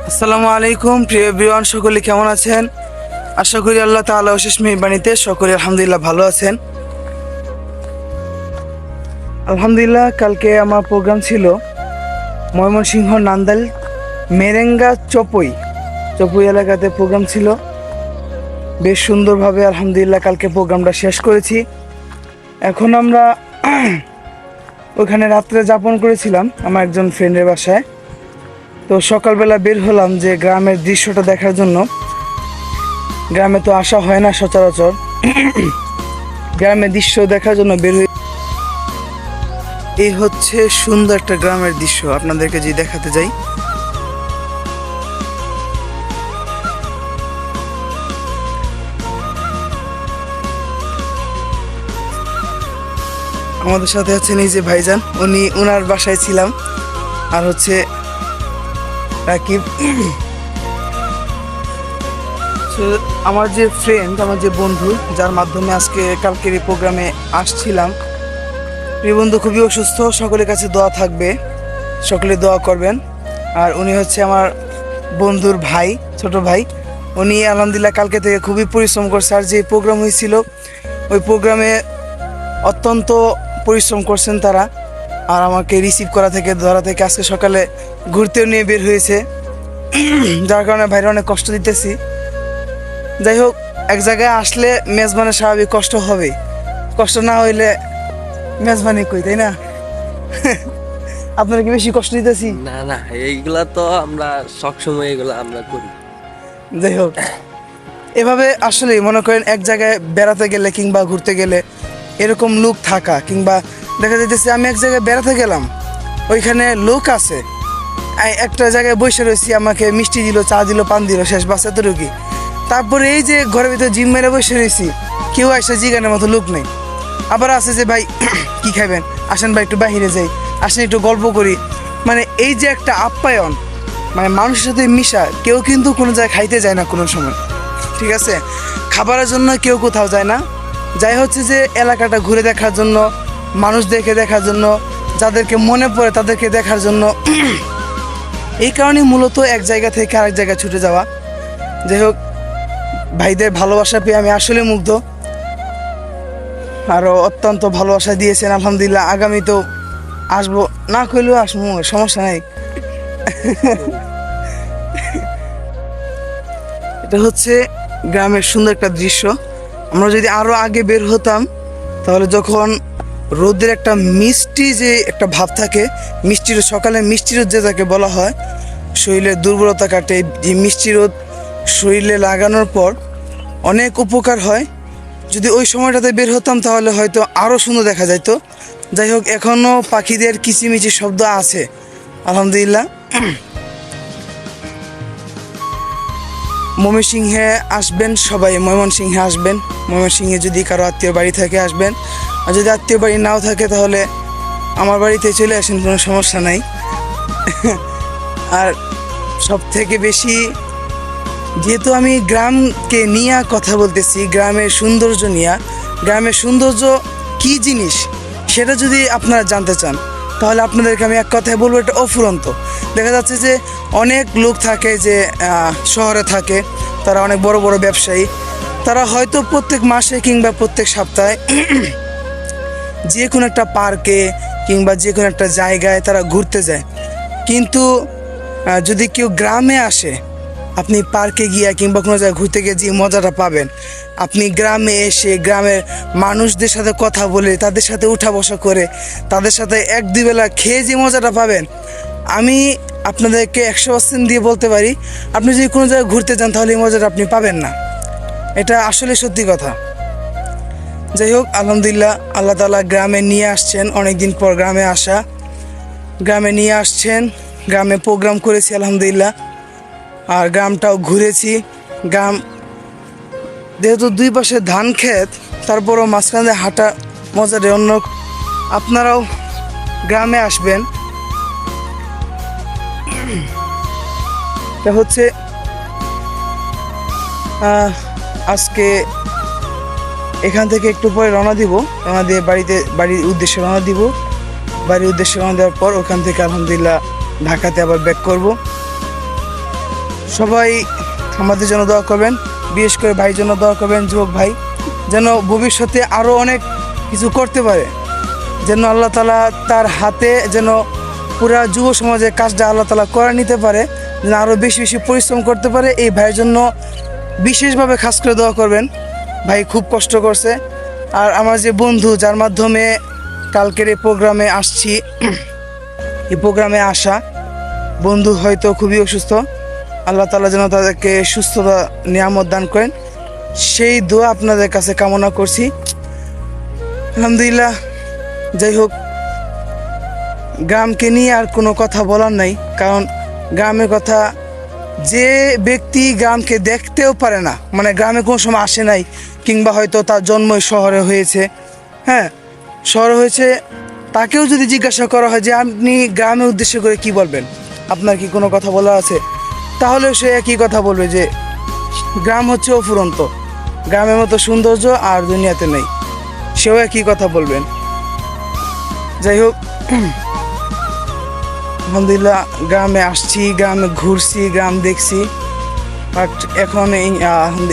আসসালামু আলাইকুম প্রিয় এভরিওয়ান, সকলে কেমন আছেন? আশা করি আল্লাহ তাআলা অশেষ মেহেরবানিতে সকলে আলহামদুলিল্লাহ ভালো আছেন। আলহামদুলিল্লাহ, কালকে আমার প্রোগ্রাম ছিল ময়মনসিংহ নান্দাইল মেরেঙ্গা চপই এলাকাতে প্রোগ্রাম ছিল। বেশ সুন্দরভাবে আলহামদুলিল্লাহ কালকে প্রোগ্রামটা শেষ করেছি। এখন আমরা ওখানে রাত্রে যাপন করেছিলাম আমার একজন ফ্রেন্ডের বাসায়। তো সকালবেলা বের হলাম যে গ্রামের দৃশ্যটা দেখার জন্য। গ্রামে তো আসা হয় না সচরাচর, গ্রামের দৃশ্য দেখার জন্য বের হয়ে এই হচ্ছে সুন্দর একটা গ্রামের দৃশ্য, আপনাদেরকে যে দেখাতে যাই। আমাদের সাথে আছেন এই যে ভাইজান, ওনার বাসায় ছিলাম। আর হচ্ছে রাকিব, আমার যে ফ্রেন্ড, আমার যে বন্ধু, যার মাধ্যমে আজকে কালকের এই প্রোগ্রামে আসছিলাম। এই বন্ধু খুবই অসুস্থ, সকলের কাছে দোয়া থাকবে, সকলে দোয়া করবেন। আর উনি হচ্ছে আমার বন্ধুর ভাই, ছোট ভাই। উনি আলহামদুলিল্লাহ কালকে থেকে খুবই পরিশ্রম করছে। আর যে প্রোগ্রাম হয়েছিল ওই প্রোগ্রামে অত্যন্ত পরিশ্রম করছেন তারা। আর আমাকে রিসিভ করা থেকে ধরা থেকে আজকে সকালে ঘুরতেও নিয়ে বের হয়েছে, যার কারণে ভাইরা অনেক কষ্ট দিতেছি। যাই হোক, এক জায়গায় আসলে মেজবানের স্বাভাবিক কষ্ট হবে, কষ্ট না হইলে মেজবানি কই, তাই না? আপনারা কি বেশি কষ্ট দিতেছি? না না, এইগুলা তো আমরা সবসময় এগুলা আমরা করি। যাই হোক, এভাবে আসলে মনে করেন এক জায়গায় বেড়াতে গেলে কিংবা ঘুরতে গেলে এরকম লোক থাকা, কিংবা দেখা যাইতেছে আমি এক জায়গায় বেড়াতে গেলাম, ওইখানে লোক আছে, একটা জায়গায় বসে রয়েছি, আমাকে মিষ্টি দিল, চা দিল, পান দিল, শেষ বাস এতটুকুই। তারপরে এই যে ঘরের ভিতরে জিম মেরে বসে রয়েছি, কেউ আসে জিগানের মতো লোক নেই। আবার আছে যে ভাই কি খাবেন, আসেন ভাই একটু বাহিরে যাই, আসেন একটু গল্প করি। মানে এই যে একটা আপ্যায়ন, মানে মানুষের সাথে মিশা, কেউ কিন্তু কোনো জায়গায় খাইতে যায় না কোনো সময়, ঠিক আছে? খাবারের জন্য কেউ কোথাও যায় না, যাই হচ্ছে যে এলাকাটা ঘুরে দেখার জন্য, মানুষ দেখার জন্য, যাদেরকে মনে পড়ে তাদেরকে দেখার জন্য। এই কারণে মূলত এক জায়গা থেকে আরেক জায়গায় ছুটে যাওয়া। যাই হোক, ভাইদের ভালোবাসা পেয়ে আমি আসলে মুগ্ধ। আরও অত্যন্ত ভালোবাসা দিয়েছেন আলহামদুলিল্লাহ। আগামী তো আসবো, না কইলেও আসবো, সমস্যা নাই। এটা হচ্ছে গ্রামের সুন্দর একটা দৃশ্য। আমরা যদি আরো আগে বের হতাম, তাহলে যখন রোদের একটা মিষ্টি যে একটা ভাব থাকে, মিষ্টি রোদ, সকালে মিষ্টি রোদ যে যাকে বলা হয়, শরীরের দুর্বলতা কাটে। এই মিষ্টি রোদ শরীরে লাগানোর পর অনেক উপকার হয়। যদি ওই সময়টাতে বের হতাম তাহলে হয়তো আরও সুন্দর দেখা যেত। যাই হোক, এখনও পাখিদের কিচিমিচি শব্দ আছে আলহামদুলিল্লাহ। ময়মনসিংহে আসবেন সবাই, ময়মনসিংহে আসবেন। ময়মনসিংহে যদি কারো আত্মীয় বাড়ি থাকে আসবেন, আর যদি আত্মীয় বাড়ি নাও থাকে তাহলে আমার বাড়িতে চলে আসেন, কোনো সমস্যা নাই। আর সব থেকে বেশি, যেহেতু আমি গ্রামকে নিয়ে কথা বলতেছি, গ্রামের সৌন্দর্য নিয়ে, গ্রামের সৌন্দর্য কী জিনিস সেটা যদি আপনারা জানতে চান, তাহলে আপনাদেরকে আমি এক কথায় বলবো, এটা অফুরন্ত। দেখা যাচ্ছে যে অনেক লোক থাকে যে শহরে থাকে, তারা অনেক বড় বড় ব্যবসায়ী, তারা হয়তো প্রত্যেক মাসে কিংবা প্রত্যেক সপ্তাহে যে কোনো একটা পার্কে কিংবা যে কোনো একটা জায়গায় তারা ঘুরতে যায়। কিন্তু যদি কেউ গ্রামে আসে, আপনি পার্কে গিয়ে কিংবা কোনো জায়গায় ঘুরতে গিয়ে যে মজাটা পাবেন, আপনি গ্রামে এসে গ্রামের মানুষদের সাথে কথা বলে, তাদের সাথে উঠা বসা করে, তাদের সাথে এক দুই বেলা খেয়ে যে মজাটা পাবেন, আমি আপনাদেরকে 100% দিয়ে বলতে পারি, আপনি যদি কোনো জায়গায় ঘুরতে যান তাহলে এই মজাটা আপনি পাবেন না। এটা আসলে সত্যি কথা। যাই হোক, আলহামদুলিল্লাহ আল্লাহ তাআলা গ্রামে নিয়ে আসছেন, অনেক দিন পর গ্রামে আসা, গ্রামে নিয়ে আসছেন, গ্রামে প্রোগ্রাম করেছি আলহামদুলিল্লাহ। আর গ্রামটাও ঘুরেছি। গ্রাম যেহেতু দুই পাশে ধান ক্ষেত, তারপরও মাঝখানে হাঁটা মজারে অন্য। আপনারাও গ্রামে আসবেন। এটা হচ্ছে আজকে এখান থেকে একটু পরে রওনা দিব, রওনা দিয়ে বাড়ির উদ্দেশ্যে রওনা দিব। বাড়ির উদ্দেশ্যে রওনা দেওয়ার পর ওখান থেকে আলহামদুলিল্লাহ ঢাকাতে আবার ব্যাক করব। সবাই আমাদের জন্য দোয়া করবেন, বিশেষ করে ভাইয়ের জন্য দোয়া করবেন, যুবক ভাই যেন ভবিষ্যতে আরও অনেক কিছু করতে পারে, যেন আল্লাহ তাআলা তার হাতে যেন পুরা যুব সমাজের কাজটা আল্লাহ তাআলা করে নিতে পারে, যেন আরও বেশি বেশি পরিশ্রম করতে পারে। এই ভাইয়ের জন্য বিশেষভাবে খাস করে দোয়া করবেন। ভাই খুব কষ্ট করছে। আর আমার যে বন্ধু যার মাধ্যমে কালকের এই প্রোগ্রামে আসছি, এই প্রোগ্রামে আসা বন্ধু হয়তো খুবই অসুস্থ, আল্লাহ তাআলা যেন তাদেরকে সুস্থতা নিয়ামত দান করেন, সেই দোয়া আপনাদের কাছে কামনা করছি। আলহামদুলিল্লাহ। যাই হোক, গ্রামকে নিয়ে আর কোনো কথা বলার নাই, কারণ গ্রামের কথা যে ব্যক্তি গ্রামকে দেখতেও পারে না, মানে গ্রামে কোনো সময় আসে নাই, কিংবা হয়তো তার জন্মই শহরে হয়েছে, হ্যাঁ শহরে হয়েছে, তাকেও যদি জিজ্ঞাসা করা হয় যে আপনি গ্রামের উদ্দেশ্য করে কি বলবেন, আপনার কি কোনো কথা বলা আছে, তাহলে সে একই কথা বলবে যে গ্রাম হচ্ছে অফুরন্ত, গ্রামের মতো সৌন্দর্য আর দুনিয়াতে নেই, সেও একই কথা বলবেন। যাই হোক, আলহামদুলিল্লাহ গ্রামে আসছি, গ্রামে ঘুরছি, গ্রাম দেখছি, বাট এখন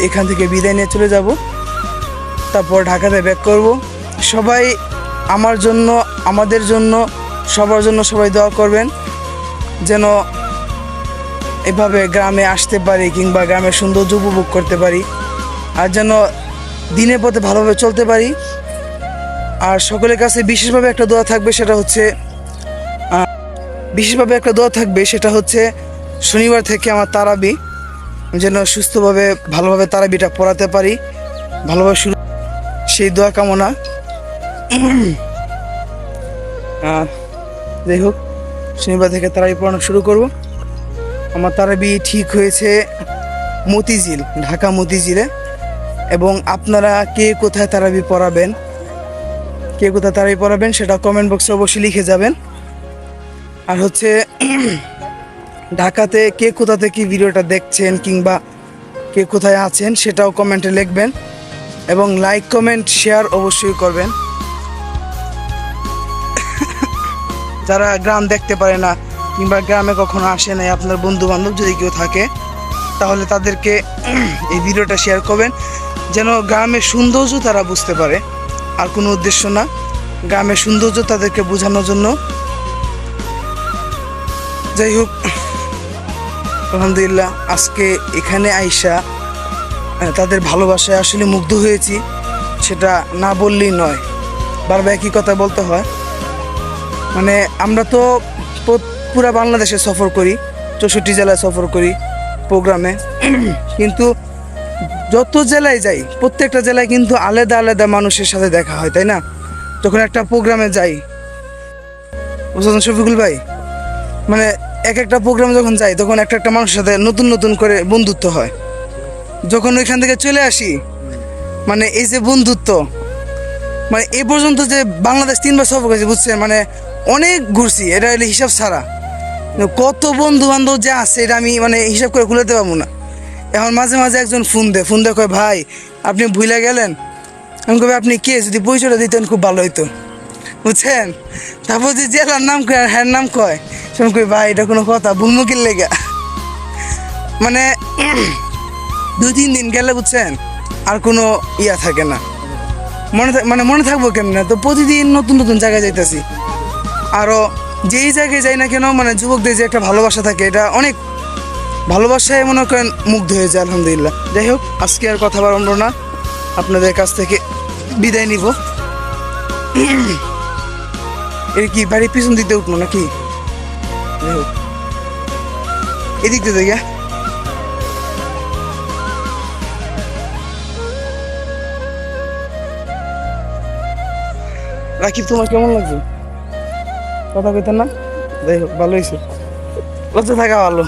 এখান থেকে বিদায় নিয়ে চলে যাব, তারপর ঢাকাতে ব্যাক করব। সবাই আমার জন্য, আমাদের জন্য, সবার জন্য সবাই দোয়া করবেন যেন এভাবে গ্রামে আসতে পারি, কিংবা গ্রামের সৌন্দর্য উপভোগ করতে পারি, আর যেন দিনের পথে ভালোভাবে চলতে পারি। আর সকলের কাছে বিশেষভাবে একটা দোয়া থাকবে, সেটা হচ্ছে শনিবার থেকে আমার তারাবি যেন সুস্থভাবে ভালোভাবে তারাবিটা পড়াতে পারি, ভালোভাবে শুরু, সেই দোয়া কামনা। যাই হোক, শনিবার থেকে তারাবি পড়ানো শুরু করব। আমার তারাবি ঠিক হয়েছে মতিঝিল, ঢাকা মতিঝিলে। এবং আপনারা কে কোথায় তারাবি পড়াবেন, সেটা কমেন্ট বক্সে অবশ্যই লিখে যাবেন। আর হচ্ছে ঢাকাতে কে কোথা থেকে ভিডিওটা দেখছেন, কিংবা কে কোথায় আছেন, সেটাও কমেন্টে লিখবেন, এবং লাইক কমেন্ট শেয়ার অবশ্যই করবেন। যারা গ্রাম দেখতে পারে না, কিংবা গ্রামে কখনো আসে নাই, আপনার বন্ধু বান্ধব যদি কেউ থাকে, তাহলে তাদেরকে এই ভিডিওটা শেয়ার করবেন, যেন গ্রামের সৌন্দর্য তারা বুঝতে পারে, আর কোনো উদ্দেশ্য না, গ্রামের সৌন্দর্য তাদেরকে বোঝানোর জন্য। যাই হোক, আলহামদুলিল্লাহ আজকে এখানে আইসা তাদের ভালোবাসায় আসলে মুগ্ধ হয়েছি, সেটা না বললেই নয়, বারবার একই কথা বলতে হয়। মানে আমরা তো পুরা বাংলাদেশে সফর করি, 64 জেলায় সফর করি প্রোগ্রামে, কিন্তু যত জেলায় যাই প্রত্যেকটা জেলায় কিন্তু আলাদা আলাদা মানুষের সাথে দেখা হয়, তাই না? যখন একটা প্রোগ্রামে যাই, বুঝলেন শফিকুল ভাই, মানে এক একটা প্রোগ্রামে যখন যাই, তখন একটা একটা মানুষের সাথে নতুন নতুন করে বন্ধুত্ব হয়। যখন ওইখান থেকে চলে আসি, মানে এই যে বন্ধুত্ব, মানে এ পর্যন্ত যে বাংলাদেশ 3বার সফর করেছি, বুঝছেন, মানে অনেক ঘুরছি, এটা হলে হিসাব ছাড়া কত বন্ধু বান্ধব যে আছে, এটা আমি মানে হিসাব করে খুলেতে পারবো না। এখন মাঝে মাঝে একজন ফোন দেয়, কয় ভাই আপনি ভুলে গেলেন, আমি কবে আপনি কে, যদি পরিচয়টা দিতেন খুব ভালো হইতো, বুঝছেন। তারপর যে জেলার নাম কয়, হ্যাঁ নাম কয়, শুনে কই ভাই এটা কোনো কথা, ভুলমুখির লেগা, মানে 2-3 দিন গেলে, বুঝছেন, আর কোনো ইয়া থাকে না, মনে থাকবো কেমনে। তো প্রতিদিন নতুন নতুন জায়গায় যাইতেছি, আরও যেই জায়গায় যাই না কেন, মানে যুবকদের যে একটা ভালোবাসা থাকে, এটা অনেক ভালোবাসায় মনে করেন মুগ্ধ হয়ে যায়। আলহামদুলিল্লাহ। যাই হোক, আজকে আর কথা বাড়াবো না, আপনাদের কাছ থেকে বিদায় নিব। এর কি বাড়ির পিছন দিতে উঠবো নাকি? যাই হোক, এদিক দিয়ে দেখে রাকিব, তোমার কেমন লাগছে? কথা কইতেন না? যাই হোক, ভালো হয়েছে, লজ্জা থাকা ভালো।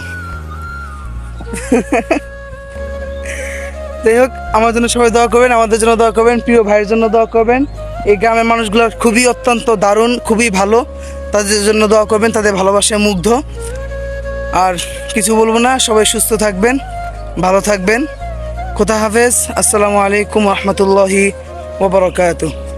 যাই হোক, আমার জন্য সবাই দোয়া করবেন, আমাদের জন্য দোয়া করবেন, প্রিয় ভাইয়ের জন্য দোয়া করবেন। এই গ্রামের মানুষগুলো খুবই অত্যন্ত দারুণ, খুবই ভালো, তাদের জন্য দোয়া করবেন, তাদের ভালোবাসায় মুগ্ধ। আর কিছু বলবো না, সবাই সুস্থ থাকবেন, ভালো থাকবেন। খোদা হাফেজ। আসসালামু আলাইকুম রহমতুল্লাহি ওয়া বারাকাতুহু।